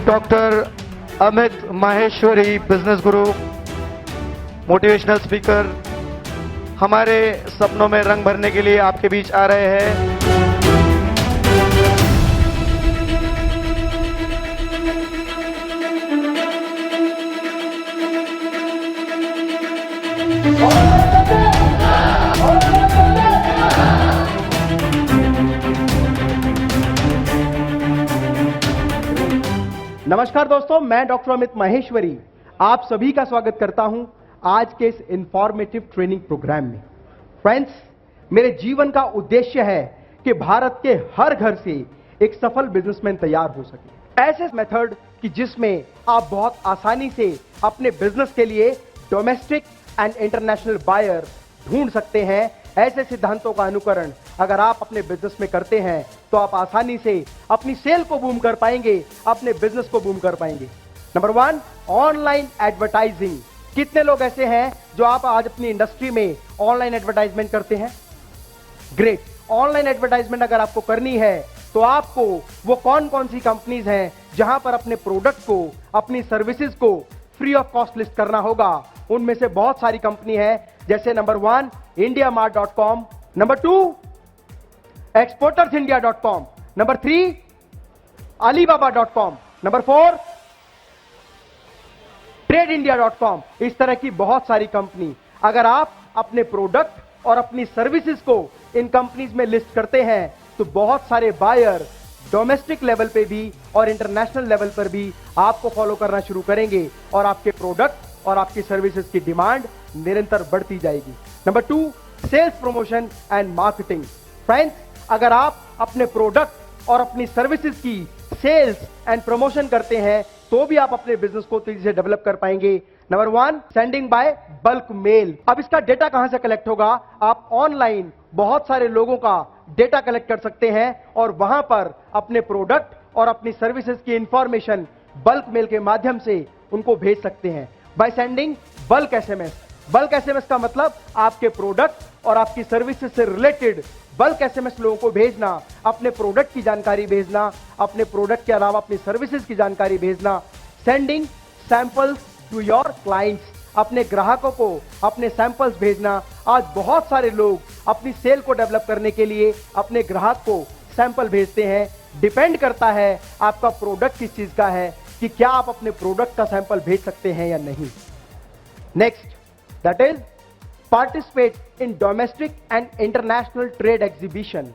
Doctor Amit Maheshwari, business गुरु, motivational speaker, हमारे सपनों में रंग भरने के लिए आपके बीच आ रहे हैं। नमस्कार दोस्तों, मैं डॉक्टर अमित माहेश्वरी आप सभी का स्वागत करता हूं आज के इस इंफॉर्मेटिव ट्रेनिंग प्रोग्राम में। फ्रेंड्स, मेरे जीवन का उद्देश्य है कि भारत के हर घर से एक सफल बिजनेसमैन तैयार हो सके। ऐसे मेथड कि जिसमें आप बहुत आसानी से अपने बिजनेस के लिए डोमेस्टिक एंड इंटरनेशनल बायर ढूंढ सकते हैं। ऐसे सिद्धांतों का अनुकरण अगर आप अपने बिजनेस में करते हैं तो आप आसानी से अपनी सेल को बूम कर पाएंगे, अपने बिजनेस को बूम कर पाएंगे। Number 1, online advertising. कितने लोग ऐसे हैं जो आप आज अपनी इंडस्ट्री में ऑनलाइन एडवर्टाइजमेंट करते हैं? ग्रेट। ऑनलाइन एडवर्टाइजमेंट अगर आपको करनी है तो आपको वो कौन कौन सी कंपनीज हैं जहां पर अपने प्रोडक्ट को, अपनी सर्विसेज को फ्री ऑफ कॉस्ट लिस्ट करना होगा। उनमें से बहुत सारी कंपनी है, जैसे number 1 indiamart.com, number 2 exportersindia.com, number 3 alibaba.com, number 4 tradeindia.com। इस तरह की बहुत सारी कंपनी, अगर आप अपने प्रोडक्ट और अपनी सर्विसेज को इन कंपनीज में लिस्ट करते हैं तो बहुत सारे बायर डोमेस्टिक लेवल पे भी और इंटरनेशनल लेवल पर भी आपको फॉलो करना शुरू करेंगे और आपके प्रोडक्ट और आपकी सर्विसेज की डिमांड निरंतर बढ़ती जाएगी। Number 2, sales promotion and marketing. Friends, अगर आप अपने प्रोडक्ट और अपनी सर्विसेज की सेल्स एंड प्रमोशन करते हैं तो भी आप अपने बिजनेस को तेजी से डेवलप कर पाएंगे। Number 1, sending by bulk mail. अब इसका डेटा कहां से कलेक्ट होगा? आप ऑनलाइन बहुत सारे लोगों का डेटा कलेक्ट कर सकते हैं और वहां पर अपने प्रोडक्ट और अपनी सर्विसेज की इंफॉर्मेशन बल्क मेल के माध्यम से उनको भेज सकते हैं by sending bulk SMS. Bulk SMS का मतलब आपके प्रोडक्ट और आपकी सर्विसेज से रिलेटेड बल्क एसएमएस लोगों को भेजना, अपने प्रोडक्ट की जानकारी भेजना, अपने प्रोडक्ट के अलावा अपनी सर्विसेज की जानकारी भेजना। Sending samples to your clients, अपने ग्राहकों को अपने सैंपल्स भेजना। आज बहुत सारे लोग अपनी सेल को डेवलप करने के लिए अपने ग्राहक को सैंपल भेजते हैं। डिपेंड करता है आपका प्रोडक्ट किस चीज का है कि क्या आप अपने प्रोडक्ट का सैंपल भेज सकते हैं या नहीं। Next, that is participate in domestic and international trade exhibition.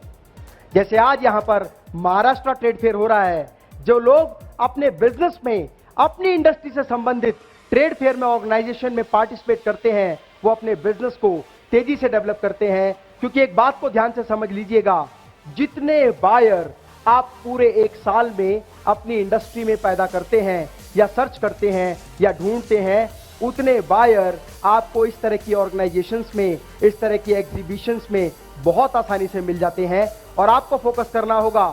जैसे आज यहां पर महाराष्ट्र ट्रेड फेयर हो रहा है, जो लोग अपने बिजनेस में अपनी इंडस्ट्री से संबंधित ट्रेड फेयर में ऑर्गेनाइजेशन में पार्टिसिपेट करते हैं, वो अपने बिजनेस को तेजी से डेवलप करते हैं। क्योंकि एक बात को ध्यान से समझ लीजिएगा, जितने बायर आप पूरे एक साल में अपनी इंडस्ट्री में पैदा करते हैं या सर्च करते हैं या ढूंढते हैं, उतने बायर आपको इस तरह की ऑर्गेनाइजेशंस में, इस तरह की एग्जीबिशंस में बहुत आसानी से मिल जाते हैं। और आपको फोकस करना होगा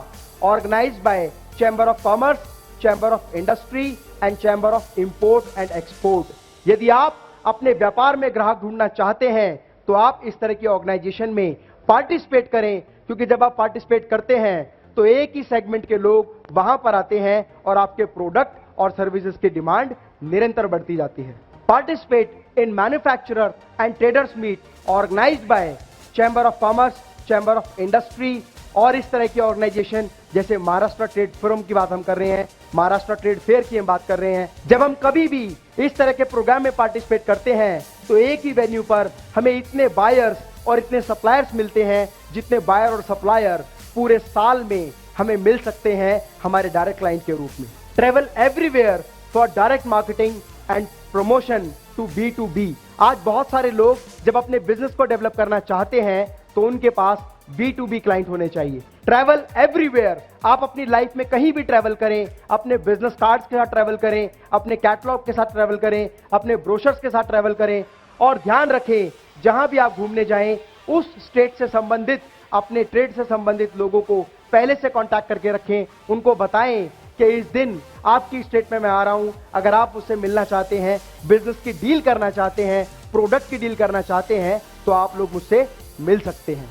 organised by chamber of commerce, chamber of industry and chamber of import and export. यदि आप अपने व्यापार में ग्राहक ढूंढना चाहते हैं तो आप इस तरह की ऑर्गेनाइजेशन में पार्टिसिपेट करें, क्योंकि जब आप पार्टिसिपेट करते हैं तो एक ही सेगमेंट के लोग वहां पर आते हैं और आपके प्रोडक्ट और सर्विसेज की डिमांड निरंतर बढ़ती जाती है। Participate in manufacturer and traders meet organised by chamber of commerce, chamber of industry और इस तरह की ऑर्गेनाइजेशन, जैसे महाराष्ट्र ट्रेड फोरम की बात हम कर रहे हैं, महाराष्ट्र ट्रेड फेयर की हम बात कर रहे हैं। जब हम कभी भी इस तरह के प्रोग्राम में पार्टिसिपेट करते हैं तो एक ही वेन्यू पर हमें इतने बायर्स और इतने सप्लायर्स मिलते हैं जितने बायर और सप्लायर पूरे साल में हमें मिल सकते हैं हमारे डायरेक्ट क्लाइंट के रूप में। Travel everywhere for direct marketing and promotion to B2B। आज बहुत सारे लोग जब अपने बिजनेस को डेवलप करना चाहते हैं तो उनके पास B2B क्लाइंट होने चाहिए। ट्रैवल एवरीवेयर, आप अपनी लाइफ में कहीं भी ट्रैवल करें, अपने बिजनेस कार्ड्स के साथ ट्रैवल करें, अपने कैटलॉग के साथ ट्रैवल करें, अपने ब्रोशर्स के साथ ट्रैवल करें। और ध्यान रखें, जहां भी आप घूमने जाएं उस स्टेट से संबंधित, अपने ट्रेड से संबंधित लोगों को पहले से कांटेक्ट करके रखें। उनको बताएं कि इस दिन आपकी स्टेट में मैं आ रहा हूं, अगर आप उससे मिलना चाहते हैं, बिजनेस की डील करना चाहते हैं, प्रोडक्ट की डील करना चाहते हैं तो आप लोग मुझसे मिल सकते हैं।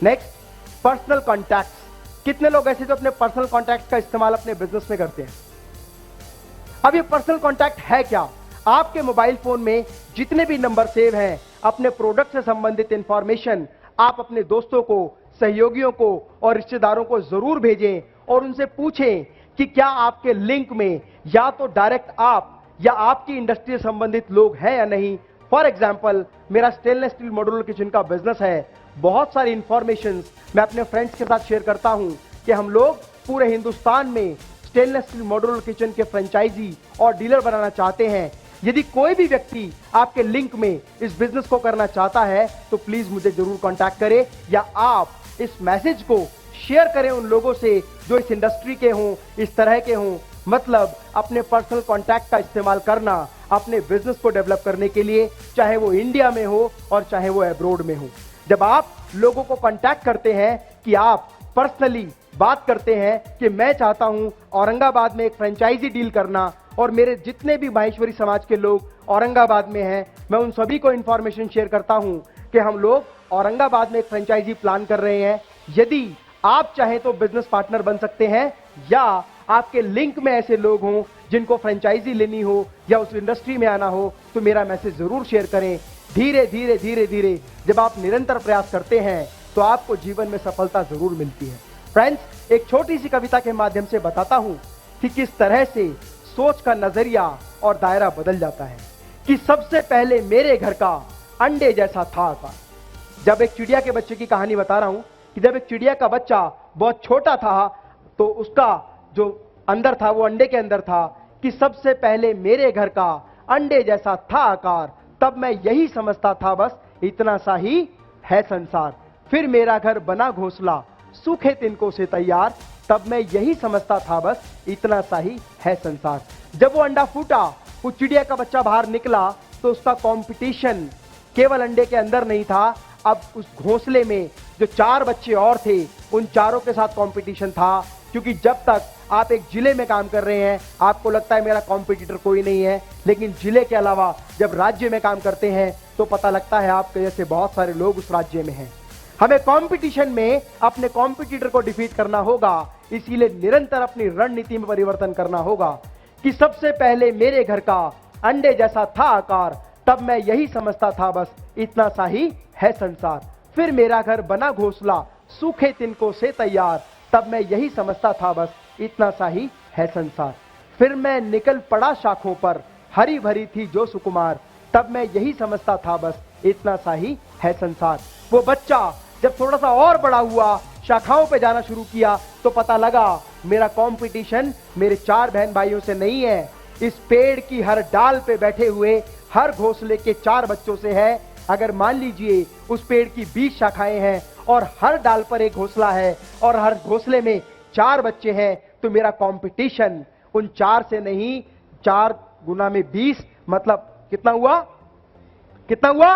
Next, personal contacts. कितने लोग ऐसे जो अपने पर्सनल कॉन्टैक्ट्स का इस्तेमाल अपने बिजनेस में करते हैं? अब ये पर्सनल कॉन्टैक्ट है क्या? आपके मोबाइल फोन में जितने भी नंबर सेव हैं, अपने प्रोडक्ट से संबंधित इंफॉर्मेशन आप अपने दोस्तों को, सहयोगियों को और रिश्तेदारों को जरूर भेजें और उनसे पूछें कि क्या आपके लिंक में या तो डायरेक्ट आप या आपकी इंडस्ट्री से संबंधित लोग हैं या नहीं। फॉर एग्जाम्पल, मेरा स्टेनलेस स्टील मॉड्यूलर किचन का बिजनेस है। बहुत सारी इंफॉर्मेशन मैं अपने फ्रेंड्स के साथ शेयर करता हूं कि हम लोग पूरे हिंदुस्तान में स्टेनलेस स्टील मॉड्यूलर किचन के फ्रेंचाइजी और डीलर बनाना चाहते हैं। यदि कोई भी व्यक्ति आपके लिंक में इस बिजनेस को करना चाहता है तो प्लीज मुझे जरूर कांटेक्ट करे, या आप इस मैसेज को शेयर करें उन लोगों से जो इस इंडस्ट्री के हों, इस तरह के हों। मतलब अपने पर्सनल कांटेक्ट का इस्तेमाल करना अपने बिजनेस को डेवलप करने के लिए, चाहे वो इंडिया में हो और चाहे वो अब्रॉड में हो। जब आप लोगों को कांटेक्ट करते हैं कि आप पर्सनली बात करते हैं कि मैं चाहता हूं औरंगाबाद में एक फ्रेंचाइजी डील करना और मेरे जितने भी माहेश्वरी समाज के लोग औरंगाबाद में हैं, मैं उन सभी को इंफॉर्मेशन शेयर करता हूं कि हम लोग औरंगाबाद में एक फ्रेंचाइजी प्लान कर रहे हैं। यदि आप चाहें तो बिजनेस पार्टनर बन सकते हैं, या आपके लिंक में ऐसे लोग हों जिनको फ्रेंचाइजी लेनी हो या उस इंडस्ट्री में आना हो, तो मेरा मैसेज जरूर शेयर करें। धीरे धीरे धीरे धीरे जब आप निरंतर प्रयास करते हैं तो आपको जीवन में सफलता जरूर मिलती है। फ्रेंड्स, एक छोटी सी कविता के माध्यम से बताता हूं कि किस तरह से सोच का नजरिया और दायरा बदल जाता है। कि सबसे पहले मेरे घर का अंडे जैसा था आकार। जब एक चिड़िया के बच्चे की कहानी बता रहा हूं कि जब एक चिड़िया का बच्चा बहुत छोटा था तो उसका जो अंदर था वो अंडे के अंदर था। कि सबसे पहले मेरे घर का अंडे जैसा था आकार, तब मैं यही समझता था बस इतना सा ही है संसार। फिर मेरा घर बना घोंसला सूखे तिनकों से तैयार, तब मैं यही समझता था बस इतना सा ही है संसार। जब वो अंडा फूटा, वो चिड़िया का बच्चा बाहर निकला तो उसका कंपटीशन केवल अंडे के अंदर नहीं था, अब उस घोंसले में जो 4 बच्चे और थे उन चारों के साथ कंपटीशन था। क्योंकि जब तक आप एक जिले में काम कर रहे हैं आपको लगता है मेरा कॉम्पिटिटर कोई नहीं है, लेकिन जिले के अलावा जब राज्य में काम करते हैं तो पता लगता है आपके जैसे बहुत सारे लोग उस राज्य में हैं। हमें कंपटीशन में अपने कॉम्पिटिटर को डिफीट करना होगा, इसीलिए निरंतर अपनी रणनीति में परिवर्तन करना होगा। कि सबसे पहले मेरे घर का अंडे जैसा था आकार, तब मैं यही समझता था बस इतना सा ही है संसार। फिर मेरा घर बना घोंसला सूखे तिनकों से तैयार, तब मैं यही समझता था बस इतना सा ही है संसार। फिर मैं निकल पड़ा शाखों पर, हरी भरी थी जो सुकुमार, तब मैं यही समझता था बस इतना सा ही है संसार। वो बच्चा जब थोड़ा सा और बड़ा हुआ, शाखाओं पे जाना शुरू किया, तो पता लगा मेरा कंपटीशन मेरे 4 बहन भाइयों से नहीं है, इस पेड़ की हर डाल पे बैठे हुए हर घोंसले के 4 बच्चों से है। अगर मान लीजिए उस पेड़ की 20 शाखाएं हैं और हर डाल पर एक घोंसला है और हर घोंसले में 4 बच्चे हैं, तो मेरा कंपटीशन उन 4 से नहीं, 4 गुना में 20 मतलब कितना हुआ? कितना हुआ?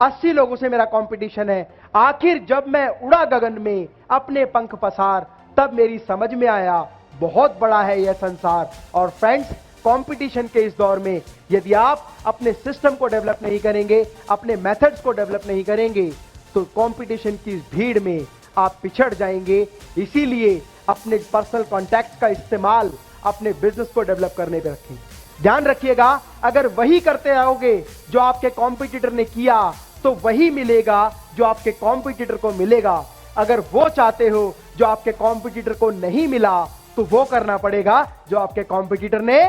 80 लोगों से मेरा कंपटीशन है। आखिर जब मैं उड़ा गगन में अपने पंख पसार, तब मेरी समझ में आया बहुत बड़ा है यह संसार। और फ्रेंड्स, कंपटीशन के इस दौर में यदि आप अपने सिस्टम को डेवलप नहीं करेंगे, अपने मेथड्स को डेवलप नहीं करेंगे, तो कंपटीशन की इस भीड़ में आप पिछड़ जाएंगे। इसीलिए अपने पर्सनल कॉन्टैक्ट का इस्तेमाल अपने बिजनेस को डेवलप करने पे रखें। ध्यान रखिएगा, अगर वही करते रहोगे जो आपके कॉम्पिटिटर ने किया, तो वही मिलेगा जो आपके कॉम्पिटिटर को मिलेगा। अगर वो चाहते हो जो आपके कॉम्पिटिटर को नहीं मिला, तो वो करना पड़ेगा जो आपके कॉम्पिटिटर ने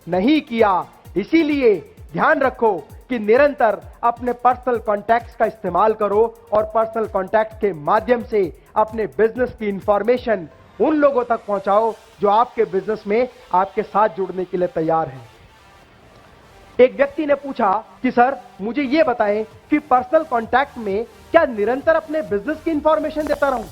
नहीं किया। इसीलिए ध्यान रखो कि निरंतर अपने पर्सनल कॉन्टैक्ट्स का इस्तेमाल करो और पर्सनल कॉन्टैक्ट के माध्यम से अपने बिजनेस की इंफॉर्मेशन उन लोगों तक पहुंचाओ जो आपके बिजनेस में आपके साथ जुड़ने के लिए तैयार हैं। एक व्यक्ति ने पूछा कि सर मुझे यह बताएं कि पर्सनल कॉन्टैक्ट में क्या निरंतर अपने बिजनेस की इंफॉर्मेशन देता रहूं?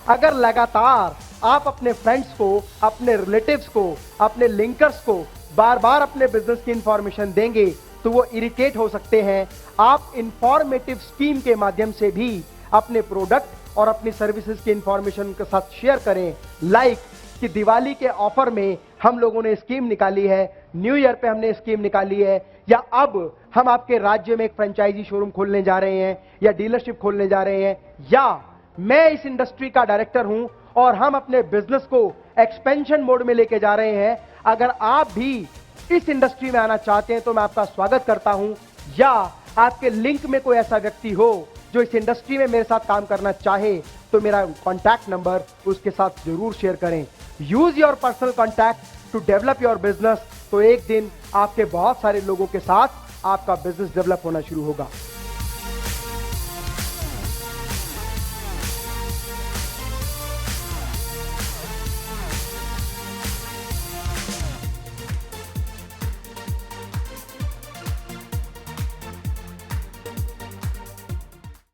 अगर लगातार आप अपने फ्रेंड्स को, अपने रिलेटिव्स को, अपने लिंकर्स को बार बार अपने बिजनेस की इंफॉर्मेशन देंगे तो वो इरिटेट हो सकते हैं। आप इंफॉर्मेटिव स्कीम के माध्यम से भी अपने प्रोडक्ट और अपनी सर्विसेज की इंफॉर्मेशन के साथ शेयर करें। लाइक कि दिवाली के ऑफर में हम लोगों ने स्कीम निकाली है, न्यू ईयर पे हमने स्कीम निकाली है, या अब हम आपके राज्य में एक फ्रेंचाइजी शोरूम खोलने जा रहे हैं या डीलरशिप खोलने जा रहे हैं, या मैं इस इंडस्ट्री का डायरेक्टर हूं और हम अपने बिजनेस को एक्सपेंशन मोड में लेके जा रहे हैं। अगर आप भी इस इंडस्ट्री में आना चाहते हैं तो मैं आपका स्वागत करता हूं, या आपके लिंक में कोई ऐसा व्यक्ति हो जो इस इंडस्ट्री में मेरे साथ काम करना चाहे तो मेरा कॉन्टैक्ट नंबर उसके साथ जरूर शेयर करें। Use your personal contact to develop your business, तो एक दिन आपके बहुत सारे लोगों के साथ आपका बिजनेस डेवलप होना शुरू होगा।